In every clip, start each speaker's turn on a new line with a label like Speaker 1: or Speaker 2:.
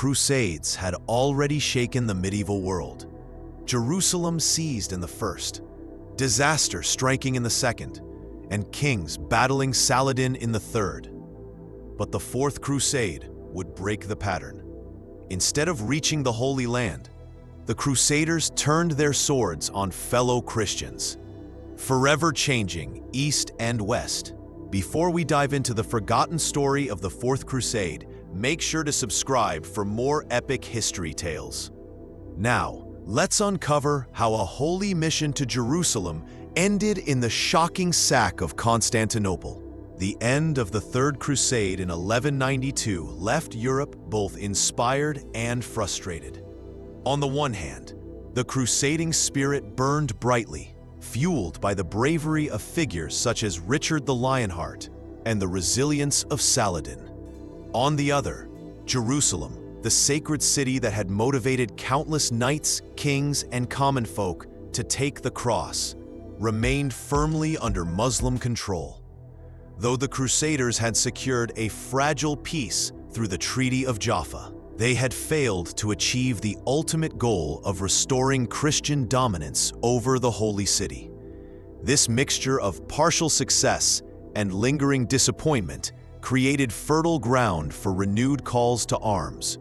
Speaker 1: Crusades had already shaken the medieval world. Jerusalem seized in the first, disaster striking in the second, and kings battling Saladin in the third. But the Fourth Crusade would break the pattern. Instead of reaching the Holy Land, the Crusaders turned their swords on fellow Christians, forever changing East and West. Before we dive into the forgotten story of the Fourth Crusade, make sure to subscribe for more epic history tales. Now, let's uncover how a holy mission to Jerusalem ended in the shocking sack of Constantinople. The end of the Third Crusade in 1192 left Europe both inspired and frustrated. On the one hand, the crusading spirit burned brightly, fueled by the bravery of figures such as Richard the Lionheart and the resilience of Saladin. On the other, Jerusalem, the sacred city that had motivated countless knights, kings, and common folk to take the cross, remained firmly under Muslim control. Though the Crusaders had secured a fragile peace through the Treaty of Jaffa, they had failed to achieve the ultimate goal of restoring Christian dominance over the Holy City. This mixture of partial success and lingering disappointment created fertile ground for renewed calls to arms.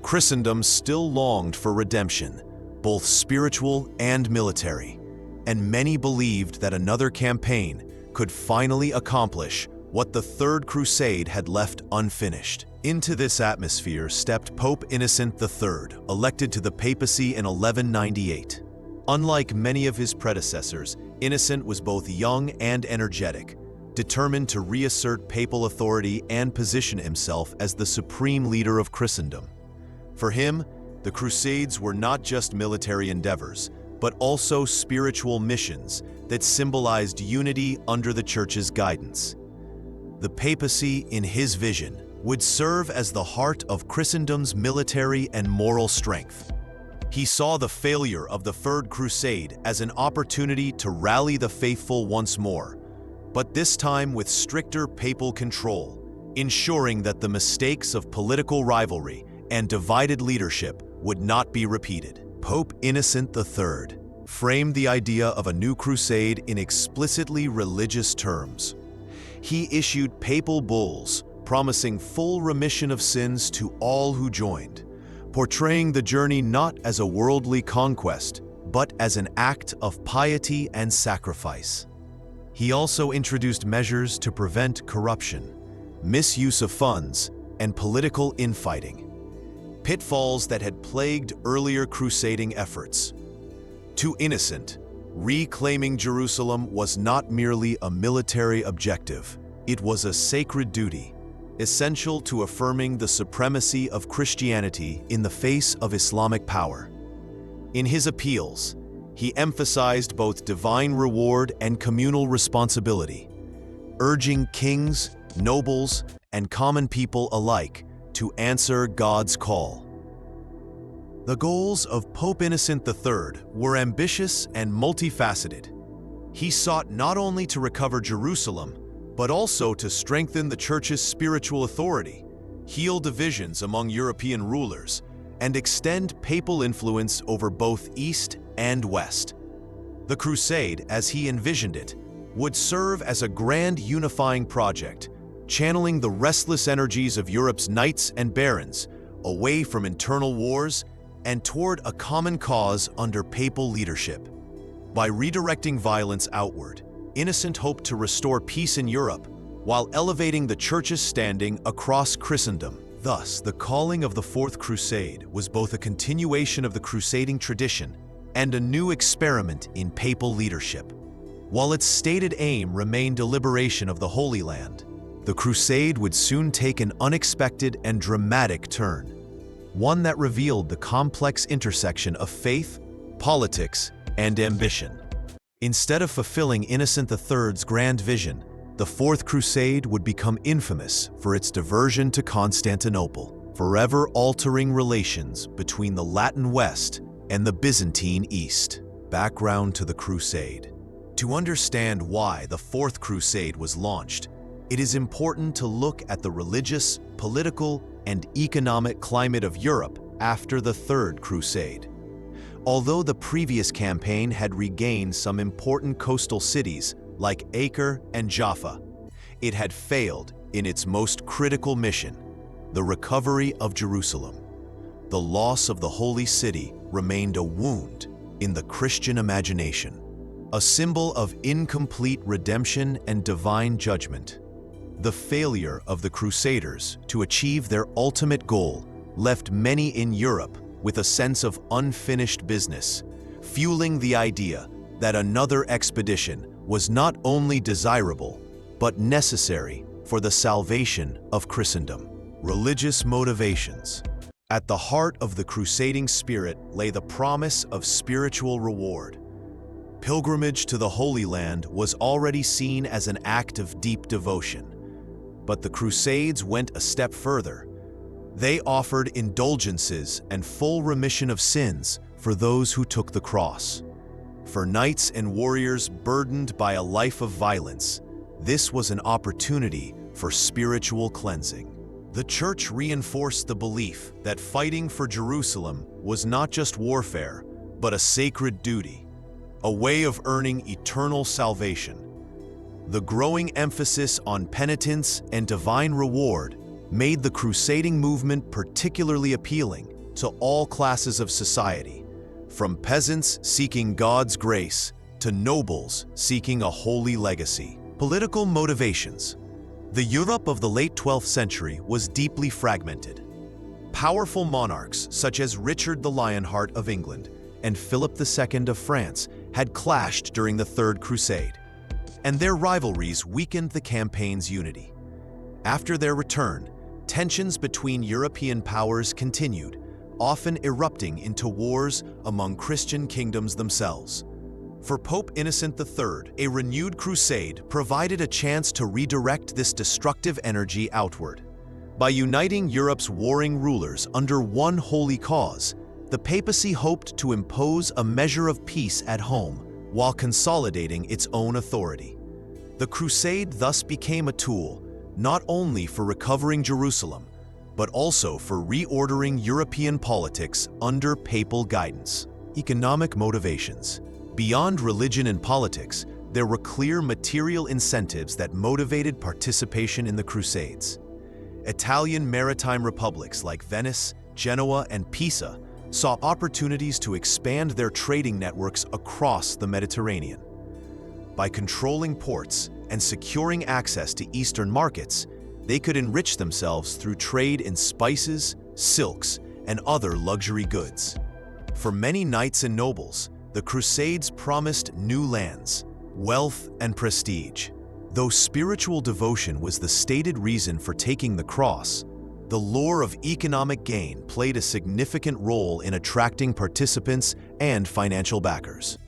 Speaker 1: Christendom still longed for redemption, both spiritual and military, and many believed that another campaign could finally accomplish what the Third Crusade had left unfinished. Into this atmosphere stepped Pope Innocent III, elected to the papacy in 1198. Unlike many of his predecessors, Innocent was both young and energetic, determined to reassert papal authority and position himself as the supreme leader of Christendom. For him, the Crusades were not just military endeavors, but also spiritual missions that symbolized unity under the Church's guidance. The papacy, in his vision, would serve as the heart of Christendom's military and moral strength. He saw the failure of the Third Crusade as an opportunity to rally the faithful once more, but this time with stricter papal control, ensuring that the mistakes of political rivalry and divided leadership would not be repeated. Pope Innocent III framed the idea of a new crusade in explicitly religious terms. He issued papal bulls promising full remission of sins to all who joined, portraying the journey not as a worldly conquest, but as an act of piety and sacrifice. He also introduced measures to prevent corruption, misuse of funds, and political infighting, pitfalls that had plagued earlier crusading efforts. To Innocent, reclaiming Jerusalem was not merely a military objective, it was a sacred duty, essential to affirming the supremacy of Christianity in the face of Islamic power. In his appeals, he emphasized both divine reward and communal responsibility, urging kings, nobles, and common people alike to answer God's call. The goals of Pope Innocent III were ambitious and multifaceted. He sought not only to recover Jerusalem, but also to strengthen the Church's spiritual authority, heal divisions among European rulers, and extend papal influence over both East and West. The Crusade, as he envisioned it, would serve as a grand unifying project, channeling the restless energies of Europe's knights and barons away from internal wars and toward a common cause under papal leadership. By redirecting violence outward, Innocent hoped to restore peace in Europe while elevating the Church's standing across Christendom. Thus, the calling of the Fourth Crusade was both a continuation of the crusading tradition and a new experiment in papal leadership. While its stated aim remained a liberation of the Holy Land, the crusade would soon take an unexpected and dramatic turn, one that revealed the complex intersection of faith, politics, and ambition. Instead of fulfilling Innocent III's grand vision, the Fourth Crusade would become infamous for its diversion to Constantinople, forever altering relations between the Latin West and the Byzantine East. Background to the Crusade. To understand why the Fourth Crusade was launched, it is important to look at the religious, political, and economic climate of Europe after the Third Crusade. Although the previous campaign had regained some important coastal cities like Acre and Jaffa, it had failed in its most critical mission, the recovery of Jerusalem. The loss of the Holy City remained a wound in the Christian imagination, a symbol of incomplete redemption and divine judgment. The failure of the Crusaders to achieve their ultimate goal left many in Europe with a sense of unfinished business, fueling the idea that another expedition was not only desirable, but necessary for the salvation of Christendom. Religious motivations. At the heart of the crusading spirit lay the promise of spiritual reward. Pilgrimage to the Holy Land was already seen as an act of deep devotion. But the Crusades went a step further. They offered indulgences and full remission of sins for those who took the cross. For knights and warriors burdened by a life of violence, this was an opportunity for spiritual cleansing. The Church reinforced the belief that fighting for Jerusalem was not just warfare, but a sacred duty, a way of earning eternal salvation. The growing emphasis on penitence and divine reward made the crusading movement particularly appealing to all classes of society, from peasants seeking God's grace to nobles seeking a holy legacy. Political motivations. The Europe of the late 12th century was deeply fragmented. Powerful monarchs such as Richard the Lionheart of England and Philip II of France had clashed during the Third Crusade, and their rivalries weakened the campaign's unity. After their return, tensions between European powers continued, often erupting into wars among Christian kingdoms themselves. For Pope Innocent III, a renewed crusade provided a chance to redirect this destructive energy outward. By uniting Europe's warring rulers under one holy cause, the papacy hoped to impose a measure of peace at home while consolidating its own authority. The crusade thus became a tool not only for recovering Jerusalem, but also for reordering European politics under papal guidance. Economic motivations. Beyond religion and politics, there were clear material incentives that motivated participation in the Crusades. Italian maritime republics like Venice, Genoa, and Pisa saw opportunities to expand their trading networks across the Mediterranean. By controlling ports and securing access to Eastern markets, they could enrich themselves through trade in spices, silks, and other luxury goods. For many knights and nobles, the Crusades promised new lands, wealth, and prestige. Though spiritual devotion was the stated reason for taking the cross, the lure of economic gain played a significant role in attracting participants and financial backers.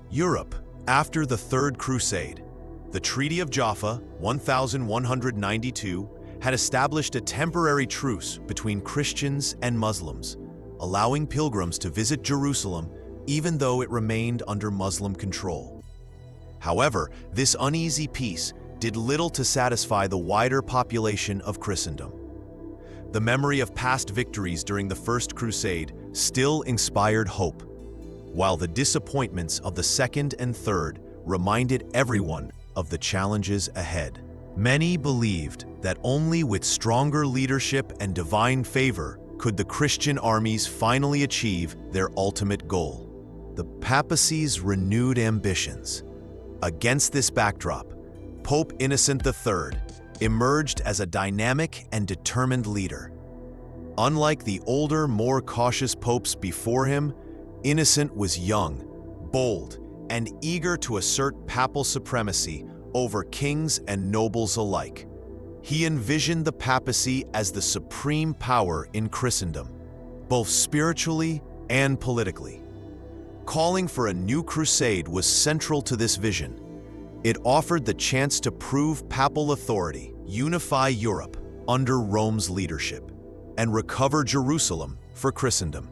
Speaker 1: Europe, after the Third Crusade. The Treaty of Jaffa, 1192, had established a temporary truce between Christians and Muslims, allowing pilgrims to visit Jerusalem even though it remained under Muslim control. However, this uneasy peace did little to satisfy the wider population of Christendom. The memory of past victories during the First Crusade still inspired hope, while the disappointments of the Second and Third reminded everyone of the challenges ahead. Many believed that only with stronger leadership and divine favor could the Christian armies finally achieve their ultimate goal. The papacy's renewed ambitions. Against this backdrop, Pope Innocent III emerged as a dynamic and determined leader. Unlike the older, more cautious popes before him, Innocent was young, bold, and eager to assert papal supremacy over kings and nobles alike. He envisioned the papacy as the supreme power in Christendom, both spiritually and politically. Calling for a new crusade was central to this vision. It offered the chance to prove papal authority, unify Europe under Rome's leadership, and recover Jerusalem for Christendom.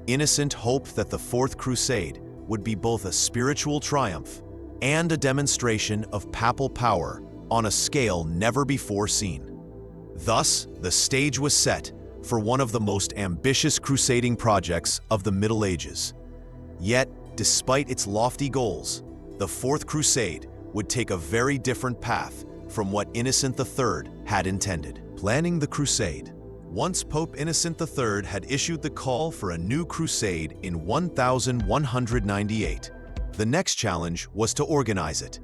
Speaker 1: Innocent hoped that the Fourth Crusade would be both a spiritual triumph and a demonstration of papal power on a scale never before seen. Thus, the stage was set for one of the most ambitious crusading projects of the Middle Ages. Yet, despite its lofty goals, the Fourth Crusade would take a very different path from what Innocent III had intended. Planning the crusade. Once Pope Innocent III had issued the call for a new crusade in 1198, the next challenge was to organize it.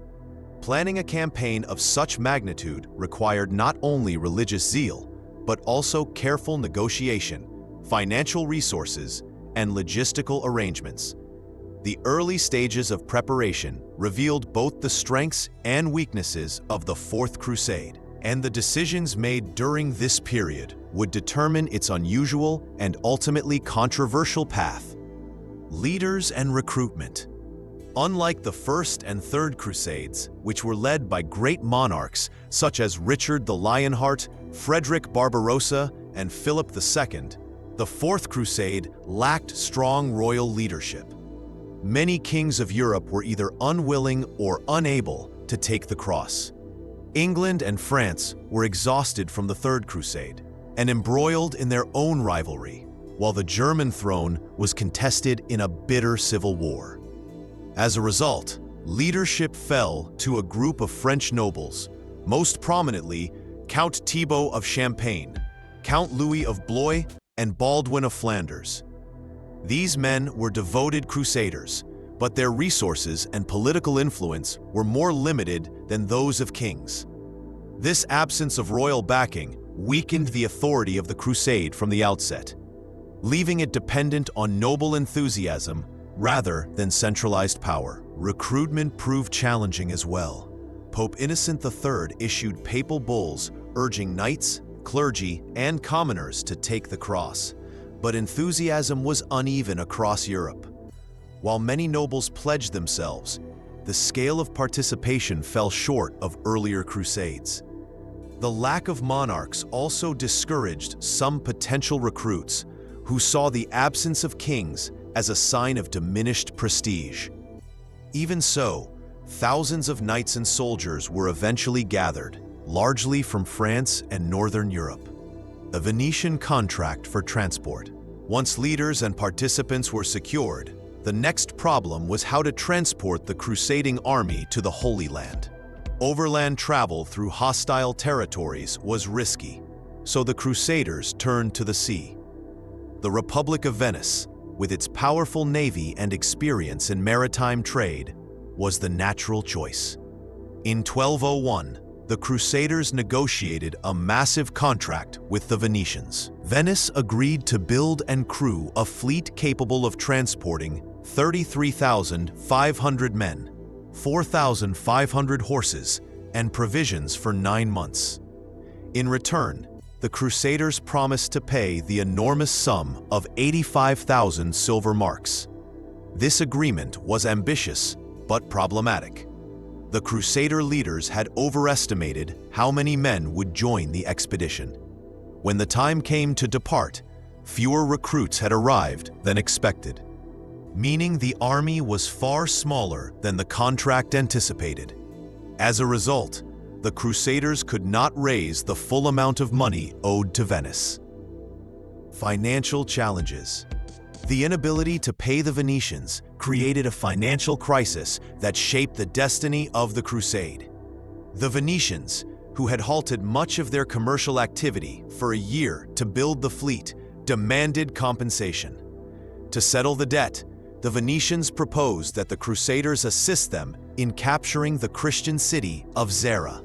Speaker 1: Planning a campaign of such magnitude required not only religious zeal, but also careful negotiation, financial resources, and logistical arrangements. The early stages of preparation revealed both the strengths and weaknesses of the Fourth Crusade, and the decisions made during this period would determine its unusual and ultimately controversial path. Leaders and recruitment. Unlike the First and Third Crusades, which were led by great monarchs such as Richard the Lionheart, Frederick Barbarossa, and Philip II, the Fourth Crusade lacked strong royal leadership. Many kings of Europe were either unwilling or unable to take the cross. England and France were exhausted from the Third Crusade and embroiled in their own rivalry, while the German throne was contested in a bitter civil war. As a result, leadership fell to a group of French nobles, most prominently Count Thibaut of Champagne, Count Louis of Blois, and Baldwin of Flanders. These men were devoted crusaders, but their resources and political influence were more limited than those of kings. This absence of royal backing weakened the authority of the crusade from the outset, leaving it dependent on noble enthusiasm rather than centralized power. Recruitment proved challenging as well. Pope Innocent III issued papal bulls urging knights, clergy, and commoners to take the cross, but enthusiasm was uneven across Europe. While many nobles pledged themselves, the scale of participation fell short of earlier crusades. The lack of monarchs also discouraged some potential recruits who saw the absence of kings as a sign of diminished prestige. Even so, thousands of knights and soldiers were eventually gathered, largely from France and Northern Europe. A Venetian contract for transport. Once leaders and participants were secured, the next problem was how to transport the crusading army to the Holy Land. Overland travel through hostile territories was risky, so the Crusaders turned to the sea. The Republic of Venice, with its powerful navy and experience in maritime trade, was the natural choice. In 1201, the Crusaders negotiated a massive contract with the Venetians. Venice agreed to build and crew a fleet capable of transporting 33,500 men, 4,500 horses, and provisions for 9 months. In return, the Crusaders promised to pay the enormous sum of 85,000 silver marks. This agreement was ambitious but problematic. The Crusader leaders had overestimated how many men would join the expedition. When the time came to depart, fewer recruits had arrived than expected, meaning the army was far smaller than the contract anticipated. As a result, the Crusaders could not raise the full amount of money owed to Venice. Financial challenges. The inability to pay the Venetians created a financial crisis that shaped the destiny of the crusade. The Venetians, who had halted much of their commercial activity for a year to build the fleet, demanded compensation. To settle the debt, the Venetians proposed that the Crusaders assist them in capturing the Christian city of Zara,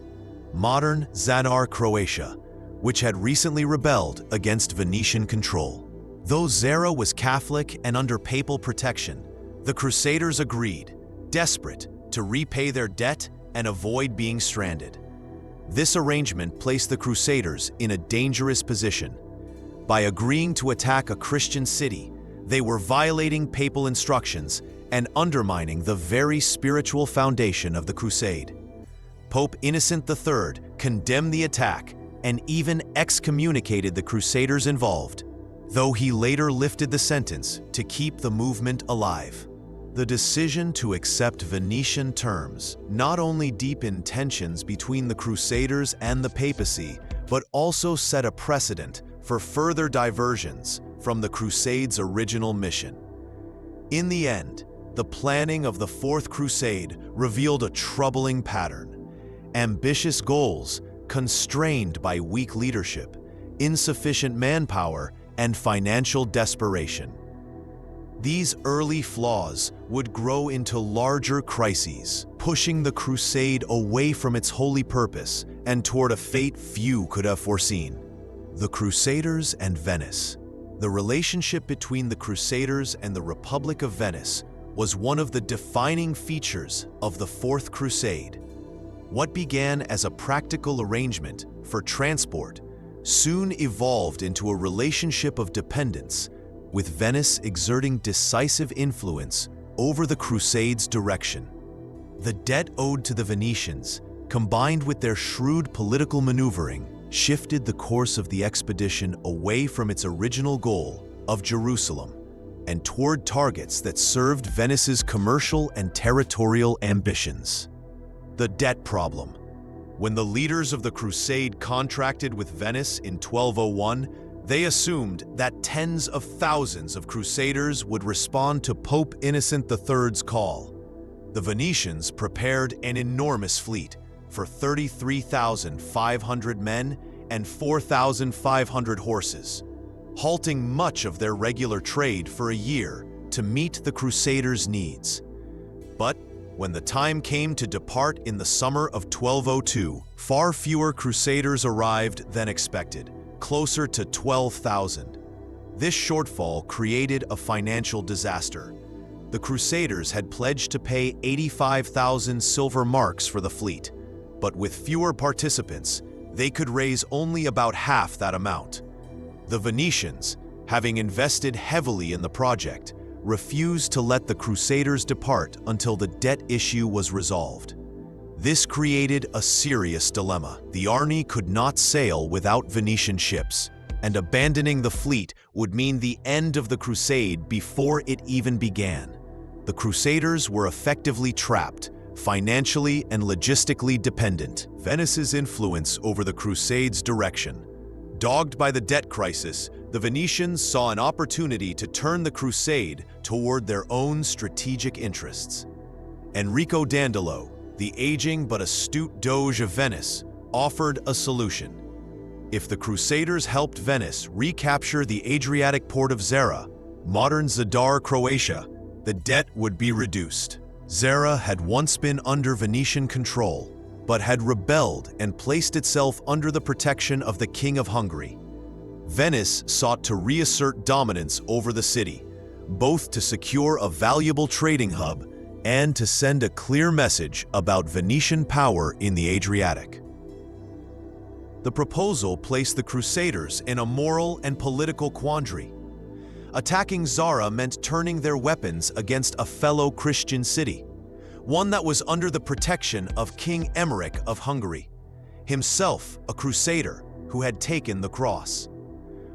Speaker 1: modern Zadar, Croatia, which had recently rebelled against Venetian control. Though Zara was Catholic and under papal protection, the Crusaders agreed, desperate to repay their debt and avoid being stranded. This arrangement placed the Crusaders in a dangerous position. By agreeing to attack a Christian city, they were violating papal instructions and undermining the very spiritual foundation of the crusade. Pope Innocent III condemned the attack and even excommunicated the Crusaders involved, though he later lifted the sentence to keep the movement alive. The decision to accept Venetian terms not only deepened tensions between the Crusaders and the papacy, but also set a precedent for further diversions from the Crusade's original mission. In the end, the planning of the Fourth Crusade revealed a troubling pattern: ambitious goals constrained by weak leadership, insufficient manpower, and financial desperation. These early flaws would grow into larger crises, pushing the crusade away from its holy purpose and toward a fate few could have foreseen: the Crusaders and Venice. The relationship between the Crusaders and the Republic of Venice was one of the defining features of the Fourth Crusade. What began as a practical arrangement for transport soon evolved into a relationship of dependence, with Venice exerting decisive influence over the Crusade's direction. The debt owed to the Venetians, combined with their shrewd political maneuvering, shifted the course of the expedition away from its original goal of Jerusalem and toward targets that served Venice's commercial and territorial ambitions. The debt problem. When the leaders of the Crusade contracted with Venice in 1201, they assumed that tens of thousands of crusaders would respond to Pope Innocent III's call. The Venetians prepared an enormous fleet for 33,500 men and 4,500 horses, halting much of their regular trade for a year to meet the Crusaders' needs. But when the time came to depart in the summer of 1202, far fewer Crusaders arrived than expected, closer to 12,000. This shortfall created a financial disaster. The Crusaders had pledged to pay 85,000 silver marks for the fleet, but with fewer participants, they could raise only about half that amount. The Venetians, having invested heavily in the project, refused to let the Crusaders depart until the debt issue was resolved. This created a serious dilemma. The army could not sail without Venetian ships, and abandoning the fleet would mean the end of the crusade before it even began. The Crusaders were effectively trapped, financially and logistically dependent. Venice's influence over the Crusade's direction. Dogged by the debt crisis, the Venetians saw an opportunity to turn the crusade toward their own strategic interests. Enrico Dandolo, the aging but astute Doge of Venice, offered a solution. If the Crusaders helped Venice recapture the Adriatic port of Zara, modern Zadar, Croatia, the debt would be reduced. Zara had once been under Venetian control, but had rebelled and placed itself under the protection of the King of Hungary. Venice sought to reassert dominance over the city, both to secure a valuable trading hub and to send a clear message about Venetian power in the Adriatic. The proposal placed the Crusaders in a moral and political quandary. Attacking Zara meant turning their weapons against a fellow Christian city, one that was under the protection of King Emmerich of Hungary, himself a crusader who had taken the cross.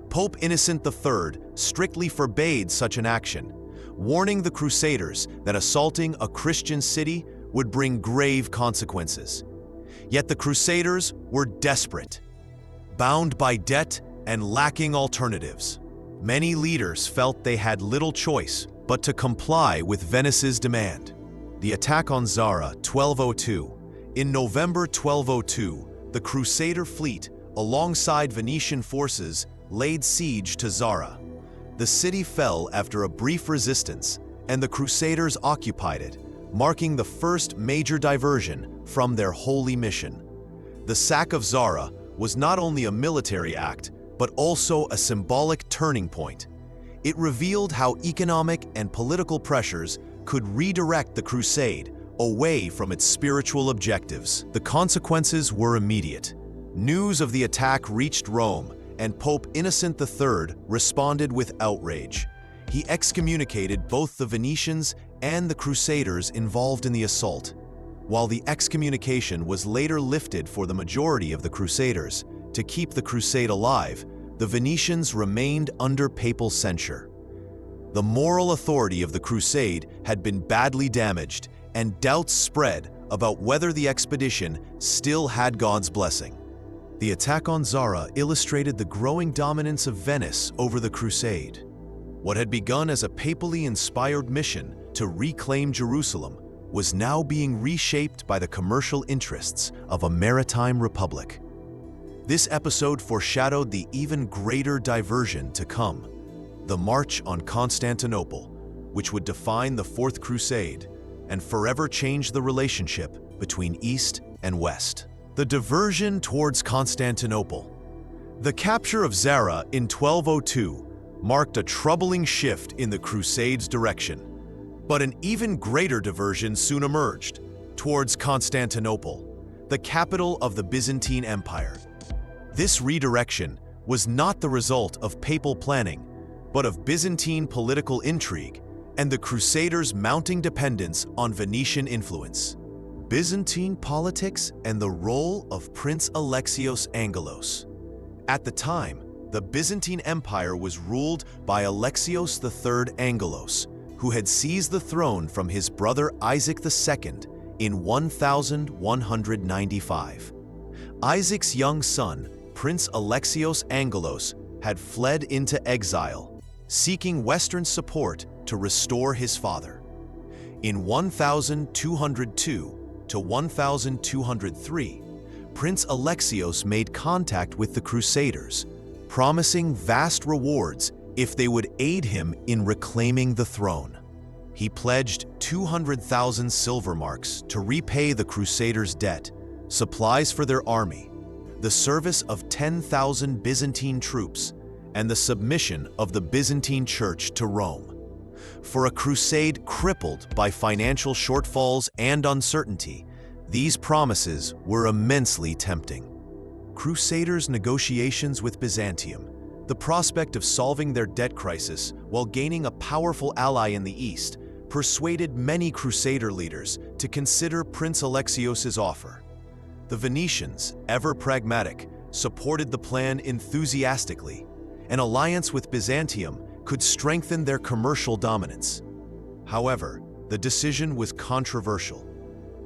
Speaker 1: Pope Innocent III strictly forbade such an action, warning the Crusaders that assaulting a Christian city would bring grave consequences. Yet the Crusaders were desperate, bound by debt and lacking alternatives. Many leaders felt they had little choice but to comply with Venice's demand. The attack on Zara, 1202. In November 1202, the Crusader fleet, alongside Venetian forces, laid siege to Zara. The city fell after a brief resistance, and the Crusaders occupied it, marking the first major diversion from their holy mission. The sack of Zara was not only a military act, but also a symbolic turning point. It revealed how economic and political pressures could redirect the crusade away from its spiritual objectives. The consequences were immediate. News of the attack reached Rome, and Pope Innocent III responded with outrage. He excommunicated both the Venetians and the Crusaders involved in the assault. While the excommunication was later lifted for the majority of the Crusaders, to keep the crusade alive, the Venetians remained under papal censure. The moral authority of the crusade had been badly damaged, and doubts spread about whether the expedition still had God's blessing. The attack on Zara illustrated the growing dominance of Venice over the Crusade. What had begun as a papally inspired mission to reclaim Jerusalem was now being reshaped by the commercial interests of a maritime republic. This episode foreshadowed the even greater diversion to come, the March on Constantinople, which would define the Fourth Crusade and forever change the relationship between East and West. The diversion towards Constantinople. The capture of Zara in 1202 marked a troubling shift in the Crusade's direction. But an even greater diversion soon emerged, towards Constantinople, the capital of the Byzantine Empire. This redirection was not the result of papal planning, but of Byzantine political intrigue and the Crusaders' mounting dependence on Venetian influence. Byzantine politics and the role of Prince Alexios Angelos. At the time, the Byzantine Empire was ruled by Alexios III Angelos, who had seized the throne from his brother Isaac II in 1195. Isaac's young son, Prince Alexios Angelos, had fled into exile, seeking Western support to restore his father. In 1202 to 1203, Prince Alexios made contact with the Crusaders, promising vast rewards if they would aid him in reclaiming the throne. He pledged 200,000 silver marks to repay the Crusaders' debt, supplies for their army, the service of 10,000 Byzantine troops, and the submission of the Byzantine Church to Rome. For a crusade crippled by financial shortfalls and uncertainty, these promises were immensely tempting. Crusaders' negotiations with Byzantium, the prospect of solving their debt crisis while gaining a powerful ally in the East, persuaded many Crusader leaders to consider Prince Alexios' offer. The Venetians, ever pragmatic, supported the plan enthusiastically. An alliance with Byzantium could strengthen their commercial dominance. However, the decision was controversial.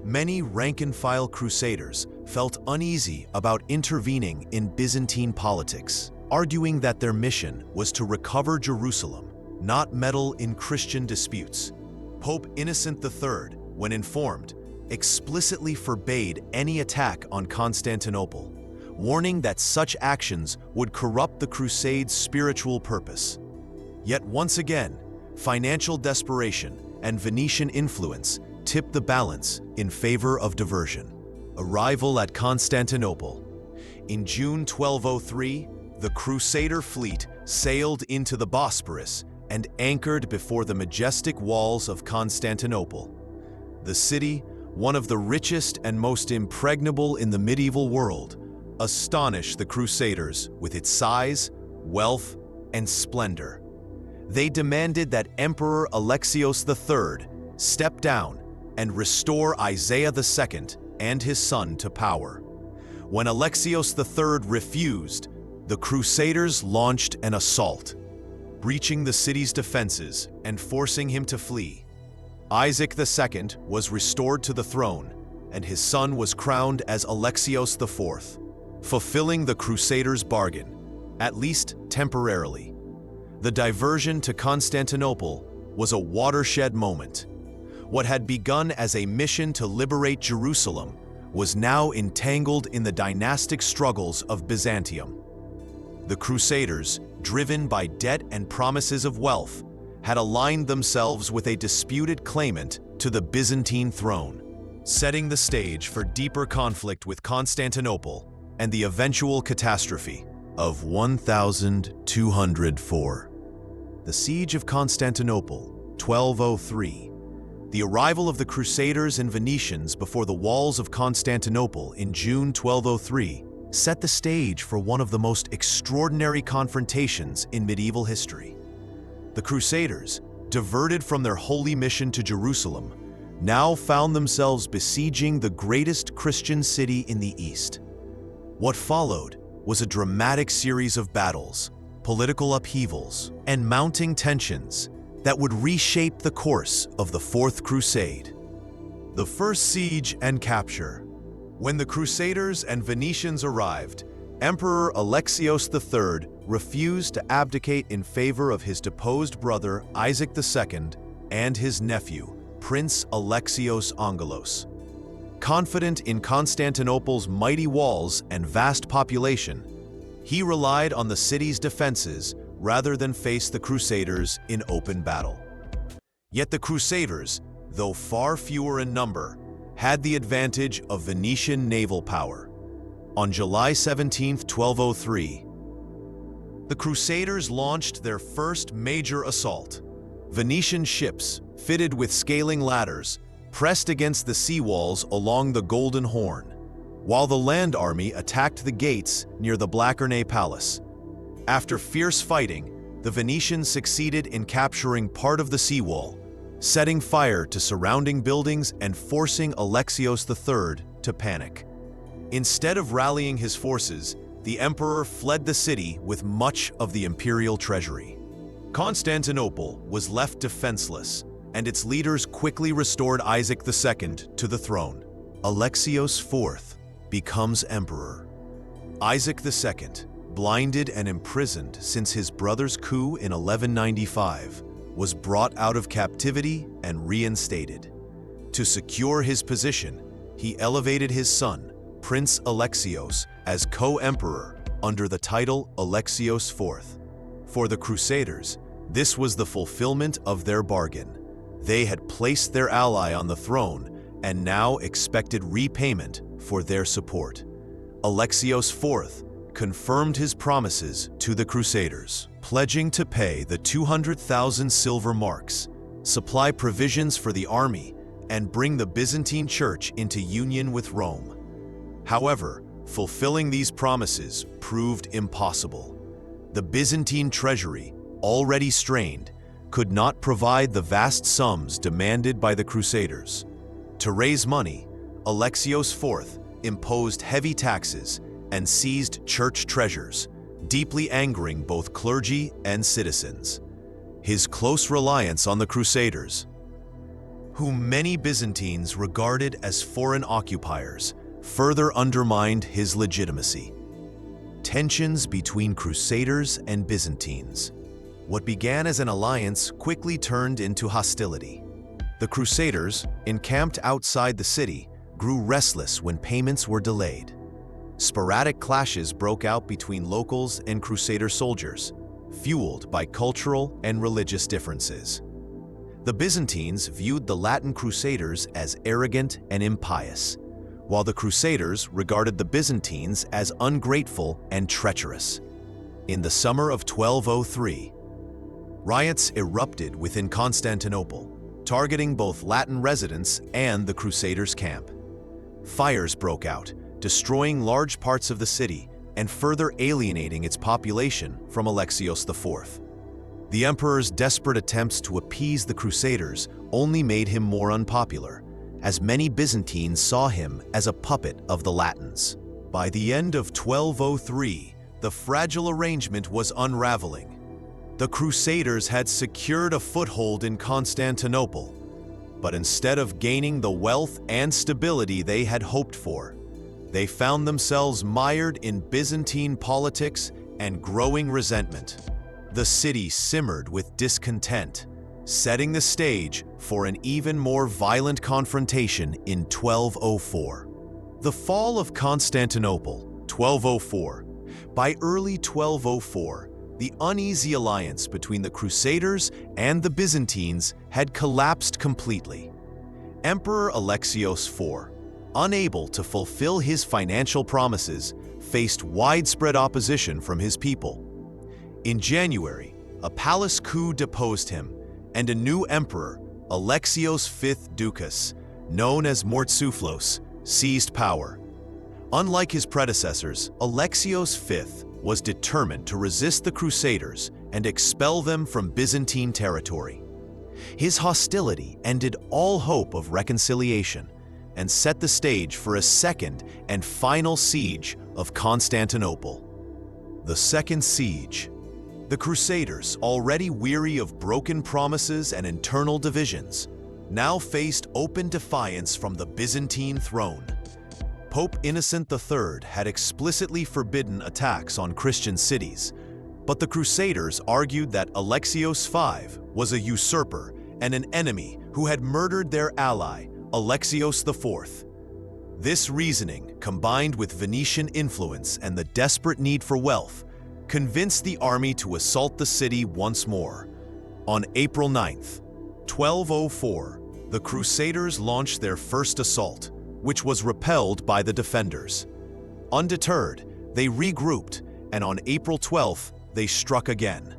Speaker 1: Many rank-and-file Crusaders felt uneasy about intervening in Byzantine politics, arguing that their mission was to recover Jerusalem, not meddle in Christian disputes. Pope Innocent III, when informed, explicitly forbade any attack on Constantinople, warning that such actions would corrupt the Crusade's spiritual purpose. Yet once again, financial desperation and Venetian influence tipped the balance in favor of diversion. Arrival at Constantinople. In June 1203, the Crusader fleet sailed into the Bosporus and anchored before the majestic walls of Constantinople. The city, one of the richest and most impregnable in the medieval world, astonished the Crusaders with its size, wealth, and splendor. They demanded that Emperor Alexios III step down and restore Isaiah II and his son to power. When Alexios III refused, the Crusaders launched an assault, breaching the city's defenses and forcing him to flee. Isaac II was restored to the throne, and his son was crowned as Alexios IV, fulfilling the Crusaders' bargain, at least temporarily. The diversion to Constantinople was a watershed moment. What had begun as a mission to liberate Jerusalem was now entangled in the dynastic struggles of Byzantium. The Crusaders, driven by debt and promises of wealth, had aligned themselves with a disputed claimant to the Byzantine throne, setting the stage for deeper conflict with Constantinople and the eventual catastrophe of 1204. The Siege of Constantinople, 1203. The arrival of the Crusaders and Venetians before the walls of Constantinople in June 1203 set the stage for one of the most extraordinary confrontations in medieval history. The Crusaders, diverted from their holy mission to Jerusalem, now found themselves besieging the greatest Christian city in the East. What followed was a dramatic series of battles, political upheavals, and mounting tensions that would reshape the course of the Fourth Crusade. The first siege and capture. When the Crusaders and Venetians arrived, Emperor Alexios III refused to abdicate in favor of his deposed brother Isaac II and his nephew, Prince Alexios Angelos. Confident in Constantinople's mighty walls and vast population, he relied on the city's defenses rather than face the Crusaders in open battle. Yet the Crusaders, though far fewer in number, had the advantage of Venetian naval power. On July 17, 1203, the Crusaders launched their first major assault. Venetian ships, fitted with scaling ladders, pressed against the seawalls along the Golden Horn, while the land army attacked the gates near the Blackernay Palace. After fierce fighting, the Venetians succeeded in capturing part of the seawall, setting fire to surrounding buildings and forcing Alexios III to panic. Instead of rallying his forces, the emperor fled the city with much of the imperial treasury. Constantinople was left defenseless, and its leaders quickly restored Isaac II to the throne. Alexios IV becomes emperor. Isaac II, blinded and imprisoned since his brother's coup in 1195, was brought out of captivity and reinstated. To secure his position, he elevated his son, Prince Alexios, as co-emperor under the title Alexios IV. For the Crusaders, this was the fulfillment of their bargain. They had placed their ally on the throne and now expected repayment for their support. Alexios IV confirmed his promises to the Crusaders, pledging to pay the 200,000 silver marks, supply provisions for the army, and bring the Byzantine Church into union with Rome. However, fulfilling these promises proved impossible. The Byzantine treasury, already strained, could not provide the vast sums demanded by the Crusaders. To raise money, Alexios IV imposed heavy taxes and seized church treasures, deeply angering both clergy and citizens. His close reliance on the Crusaders, whom many Byzantines regarded as foreign occupiers, further undermined his legitimacy. Tensions between Crusaders and Byzantines. What began as an alliance quickly turned into hostility. The Crusaders, encamped outside the city, grew restless when payments were delayed. Sporadic clashes broke out between locals and Crusader soldiers, fueled by cultural and religious differences. The Byzantines viewed the Latin Crusaders as arrogant and impious, while the Crusaders regarded the Byzantines as ungrateful and treacherous. In the summer of 1203, riots erupted within Constantinople, targeting both Latin residents and the Crusaders' camp. Fires broke out, destroying large parts of the city and further alienating its population from Alexios IV. The emperor's desperate attempts to appease the Crusaders only made him more unpopular, as many Byzantines saw him as a puppet of the Latins. By the end of 1203, the fragile arrangement was unraveling. The Crusaders had secured a foothold in Constantinople, but instead of gaining the wealth and stability they had hoped for, they found themselves mired in Byzantine politics and growing resentment. The city simmered with discontent, setting the stage for an even more violent confrontation in 1204. The fall of Constantinople, 1204. By early 1204, the uneasy alliance between the Crusaders and the Byzantines had collapsed completely. Emperor Alexios IV, unable to fulfill his financial promises, faced widespread opposition from his people. In January, a palace coup deposed him, and a new emperor, Alexios V Doukas, known as Mortsouphlos, seized power. Unlike his predecessors, Alexios V was determined to resist the Crusaders and expel them from Byzantine territory. His hostility ended all hope of reconciliation and set the stage for a second and final siege of Constantinople. The Second Siege. The Crusaders, already weary of broken promises and internal divisions, now faced open defiance from the Byzantine throne. Pope Innocent III had explicitly forbidden attacks on Christian cities, but the Crusaders argued that Alexios V was a usurper and an enemy who had murdered their ally, Alexios IV. This reasoning, combined with Venetian influence and the desperate need for wealth, convinced the army to assault the city once more. On April 9th, 1204, the Crusaders launched their first assault, which was repelled by the defenders. Undeterred, they regrouped, and on April 12th, they struck again.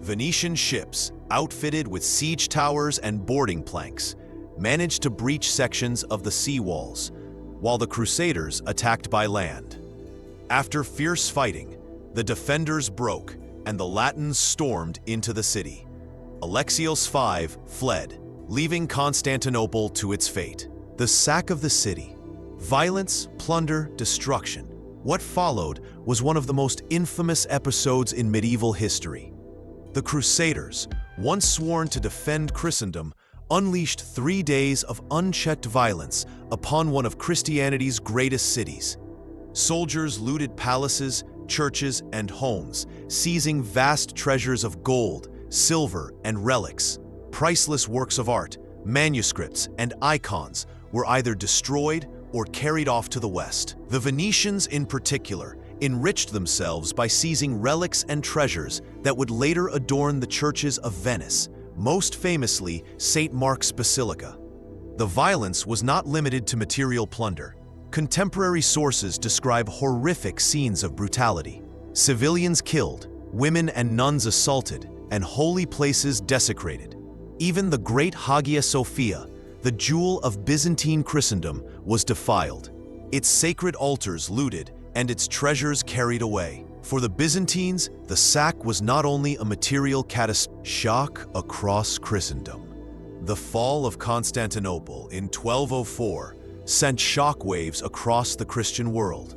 Speaker 1: Venetian ships, outfitted with siege towers and boarding planks, managed to breach sections of the seawalls, while the Crusaders attacked by land. After fierce fighting, the defenders broke, and the Latins stormed into the city. Alexios V fled, leaving Constantinople to its fate. The sack of the city. Violence, plunder, destruction. What followed was one of the most infamous episodes in medieval history. The Crusaders, once sworn to defend Christendom, unleashed 3 days of unchecked violence upon one of Christianity's greatest cities. Soldiers looted palaces, churches, and homes, seizing vast treasures of gold, silver, and relics. Priceless works of art, manuscripts, and icons were either destroyed or carried off to the west. The Venetians, in particular, enriched themselves by seizing relics and treasures that would later adorn the churches of Venice, most famously St. Mark's Basilica. The violence was not limited to material plunder. Contemporary sources describe horrific scenes of brutality. Civilians killed, women and nuns assaulted, and holy places desecrated. Even the great Hagia Sophia, the jewel of Byzantine Christendom, was defiled, its sacred altars looted, and its treasures carried away. For the Byzantines, the sack was not only a material catastrophe, shock across Christendom. The fall of Constantinople in 1204 sent shockwaves across the Christian world.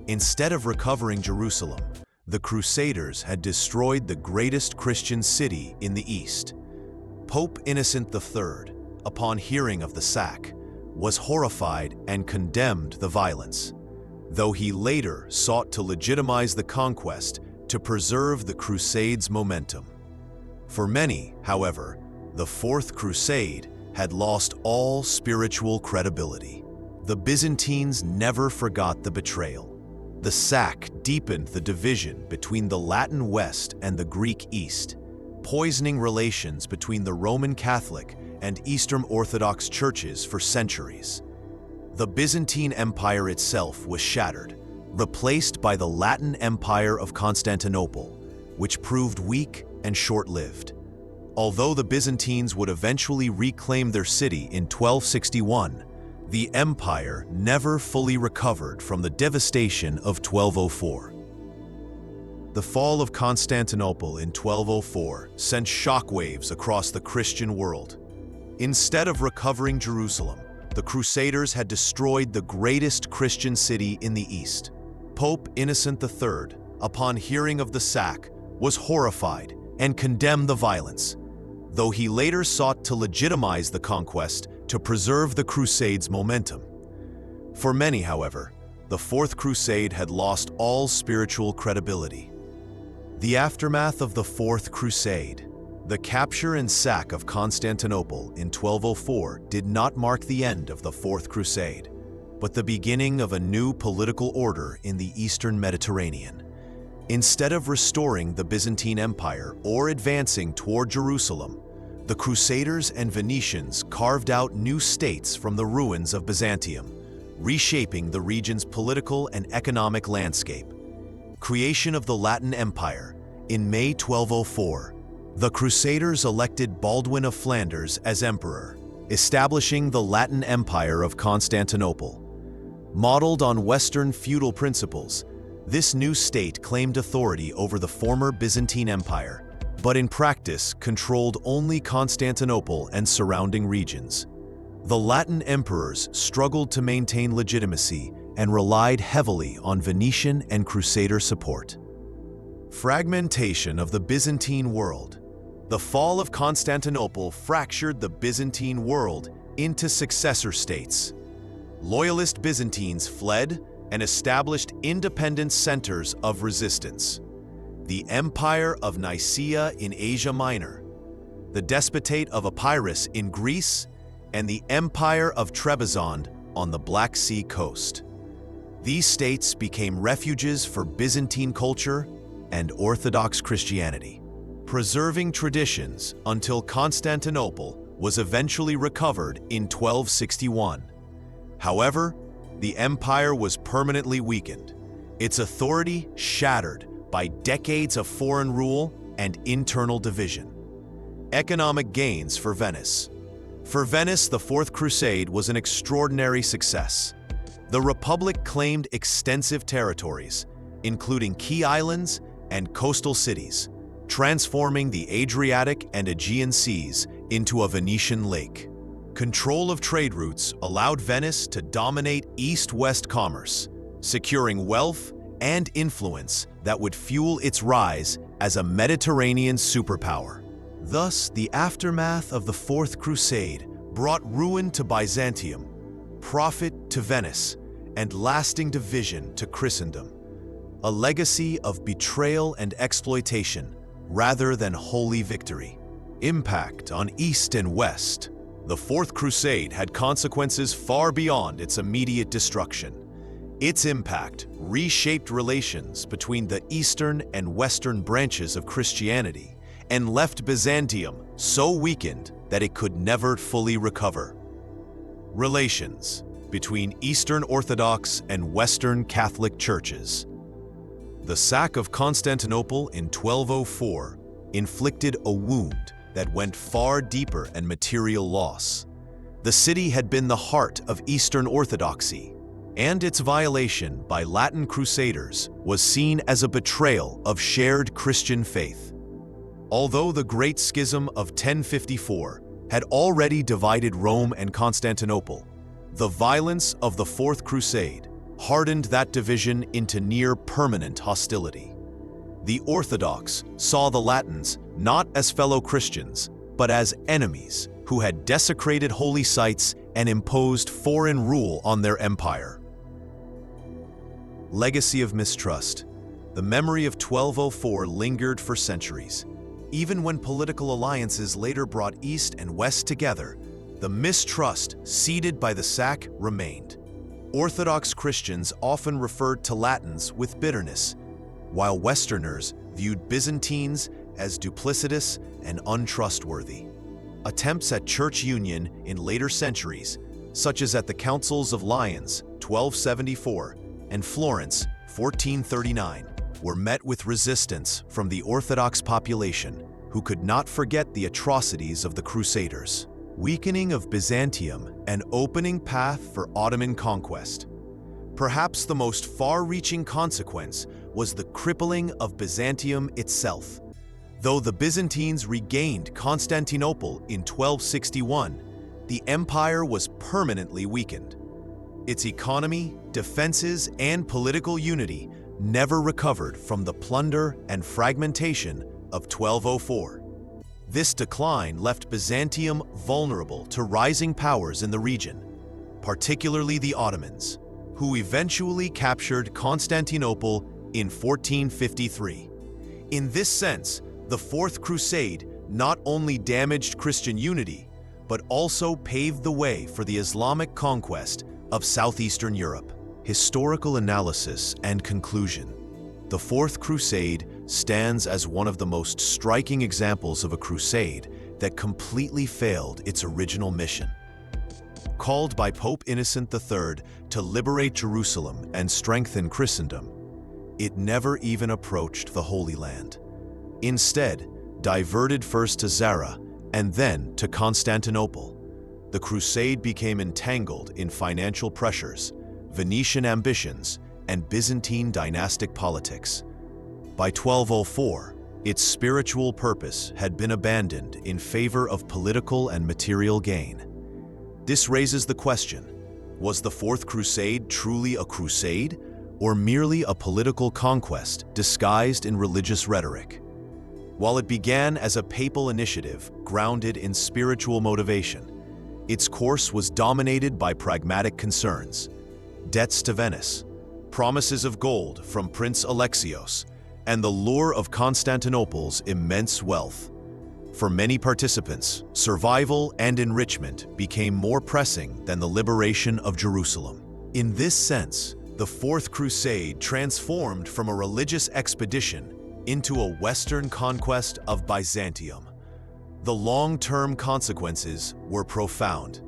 Speaker 1: Instead of recovering Jerusalem, the Crusaders had destroyed the greatest Christian city in the East. Pope Innocent III, upon hearing of the sack, was horrified and condemned the violence, though he later sought to legitimize the conquest to preserve the Crusade's momentum. For many, however, the Fourth Crusade had lost all spiritual credibility. The Byzantines never forgot the betrayal. The sack deepened the division between the Latin West and the Greek East, poisoning relations between the Roman Catholic and Eastern Orthodox churches for centuries. The Byzantine Empire itself was shattered, replaced by the Latin Empire of Constantinople, which proved weak and short-lived. Although the Byzantines would eventually reclaim their city in 1261, the empire never fully recovered from the devastation of 1204. The fall of Constantinople in 1204 sent shockwaves across the Christian world. Instead of recovering Jerusalem, the Crusaders had destroyed the greatest Christian city in the East. Pope Innocent III, upon hearing of the sack, was horrified and condemned the violence, though he later sought to legitimize the conquest to preserve the Crusade's momentum. For many, however, the Fourth Crusade had lost all spiritual credibility. The aftermath of the Fourth Crusade. The capture and sack of Constantinople in 1204 did not mark the end of the Fourth Crusade, but the beginning of a new political order in the Eastern Mediterranean. Instead of restoring the Byzantine Empire or advancing toward Jerusalem, the Crusaders and Venetians carved out new states from the ruins of Byzantium, reshaping the region's political and economic landscape. Creation of the Latin Empire. In May 1204, the Crusaders elected Baldwin of Flanders as emperor, establishing the Latin Empire of Constantinople. Modeled on Western feudal principles, this new state claimed authority over the former Byzantine Empire, but in practice controlled only Constantinople and surrounding regions. The Latin emperors struggled to maintain legitimacy and relied heavily on Venetian and Crusader support. Fragmentation of the Byzantine world. The fall of Constantinople fractured the Byzantine world into successor states. loyalist Byzantines fled and established independent centers of resistance. The Empire of Nicaea in Asia Minor, the Despotate of Epirus in Greece, and the Empire of Trebizond on the Black Sea coast. These states became refuges for Byzantine culture and Orthodox Christianity, preserving traditions until Constantinople was eventually recovered in 1261. However, the empire was permanently weakened, its authority shattered by decades of foreign rule and internal division. Economic gains for Venice. For Venice, the Fourth Crusade was an extraordinary success. The Republic claimed extensive territories, including key islands and coastal cities, transforming the Adriatic and Aegean seas into a Venetian lake. Control of trade routes allowed Venice to dominate east-west commerce, securing wealth and influence that would fuel its rise as a Mediterranean superpower. Thus, the aftermath of the Fourth Crusade brought ruin to Byzantium, profit to Venice, and lasting division to Christendom, a legacy of betrayal and exploitation rather than holy victory. Impact on East and West. The Fourth Crusade had consequences far beyond its immediate destruction. Its impact reshaped relations between the eastern and western branches of Christianity and left Byzantium so weakened that it could never fully recover. Relations between Eastern Orthodox and Western Catholic churches. The sack of Constantinople in 1204 inflicted a wound that went far deeper and material loss. The city had been the heart of Eastern Orthodoxy, and its violation by Latin crusaders was seen as a betrayal of shared Christian faith. Although the Great Schism of 1054 had already divided Rome and Constantinople, the violence of the Fourth Crusade hardened that division into near-permanent hostility. The Orthodox saw the Latins not as fellow Christians, but as enemies who had desecrated holy sites and imposed foreign rule on their empire. Legacy of mistrust. The memory of 1204 lingered for centuries. Even when political alliances later brought East and West together, the mistrust seeded by the sack remained. Orthodox Christians often referred to Latins with bitterness, while Westerners viewed Byzantines as duplicitous and untrustworthy. Attempts at church union in later centuries, such as at the Councils of Lyons, 1274, and Florence, 1439, were met with resistance from the Orthodox population, who could not forget the atrocities of the Crusaders. Weakening of Byzantium and opening path for Ottoman conquest. Perhaps the most far-reaching consequence was the crippling of Byzantium itself. Though the Byzantines regained Constantinople in 1261, the empire was permanently weakened. Its economy, defenses, and political unity never recovered from the plunder and fragmentation of 1204. This decline left Byzantium vulnerable to rising powers in the region, particularly the Ottomans, who eventually captured Constantinople in 1453. In this sense, the Fourth Crusade not only damaged Christian unity, but also paved the way for the Islamic conquest of southeastern Europe. Historical analysis and conclusion. The Fourth Crusade stands as one of the most striking examples of a crusade that completely failed its original mission. Called by Pope Innocent III to liberate Jerusalem and strengthen Christendom, it never even approached the Holy Land. Instead, diverted first to Zara and then to Constantinople, the crusade became entangled in financial pressures, Venetian ambitions, and Byzantine dynastic politics. By 1204, its spiritual purpose had been abandoned in favor of political and material gain. This raises the question, was the Fourth Crusade truly a crusade, or merely a political conquest disguised in religious rhetoric? While it began as a papal initiative grounded in spiritual motivation, Its course was dominated by pragmatic concerns: debts to Venice, promises of gold from Prince Alexios, and the lure of Constantinople's immense wealth. For many participants, survival and enrichment became more pressing than the liberation of Jerusalem. In this sense, the Fourth Crusade transformed from a religious expedition into a Western conquest of Byzantium. The long-term consequences were profound.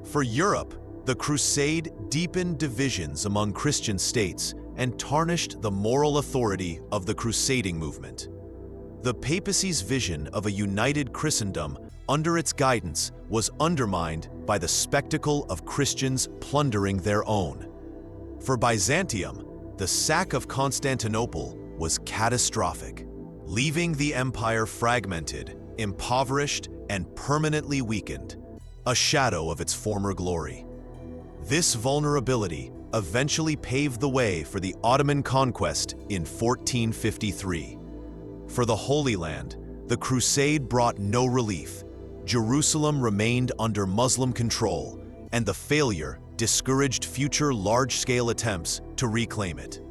Speaker 1: For Europe, the Crusade deepened divisions among Christian states and tarnished the moral authority of the crusading movement. The papacy's vision of a united Christendom under its guidance was undermined by the spectacle of Christians plundering their own. For Byzantium, the sack of Constantinople was catastrophic, leaving the empire fragmented, impoverished, and permanently weakened, a shadow of its former glory. This vulnerability eventually paved the way for the Ottoman conquest in 1453. For the Holy Land, the crusade brought no relief. Jerusalem remained under Muslim control, and the failure discouraged future large-scale attempts to reclaim it.